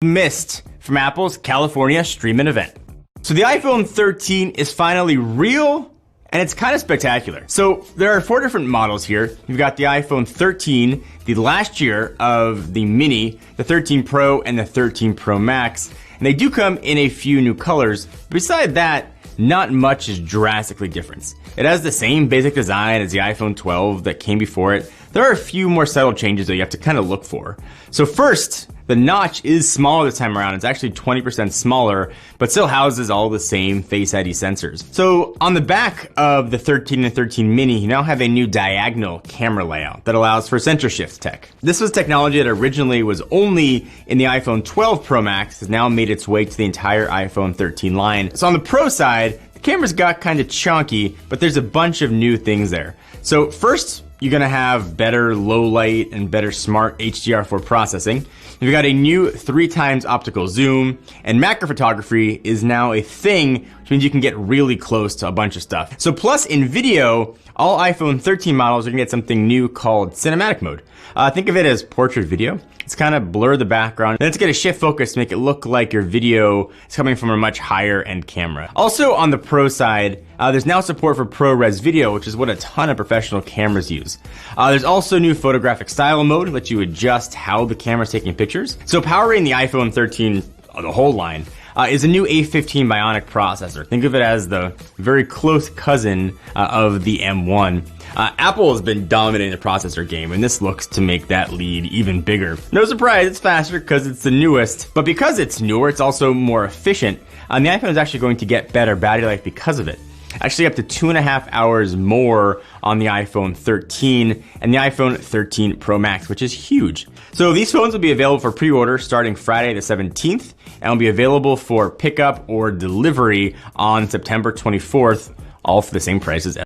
Missed from Apple's California streaming event. So the iPhone 13 is finally real, and it's kind of spectacular. So there are 4 different models here. You've got the iPhone 13, the last year of the Mini, the 13 Pro, and the 13 Pro Max. And they do come in a few new colors. Beside that, not much is drastically different. It has the same basic design as the iPhone 12 that came before it. There are a few more subtle changes that you have to kind of look for. So first, the notch is smaller this time around. It's actually 20% smaller, but still houses all the same Face ID sensors. So on the back of the 13 and 13 Mini, you now have a new diagonal camera layout that allows for sensor shift tech. This was technology that originally was only in the iPhone 12 Pro Max, has now made its way to the entire iPhone 13 line. So on the Pro side, the camera's got kind of chunky, but there's a bunch of new things there. So first, you're gonna have better low light and better smart HDR4 processing. You've got a new 3x optical zoom, and macro photography is now a thing, which means you can get really close to a bunch of stuff. So plus in video, all iPhone 13 models are gonna get something new called cinematic mode. Think of it as portrait video. It's kind of blur the background, then it's gonna shift focus to make it look like your video is coming from a much higher end camera. Also on the Pro side, there's now support for ProRes video, which is what a ton of professional cameras use. There's also new photographic style mode, lets you adjust how the camera's taking pictures. So powering the iPhone 13, the whole line, is a new A15 Bionic processor. Think of it as the very close cousin of the M1. Apple has been dominating the processor game, and this looks to make that lead even bigger. No surprise, it's faster because it's the newest, but because it's newer, it's also more efficient. The iPhone is actually going to get better battery life because of it. Actually up to 2.5 hours more on the iPhone 13 and the iPhone 13 Pro Max, which is huge. So these phones will be available for pre-order starting Friday the 17th and will be available for pickup or delivery on September 24th, all for the same price as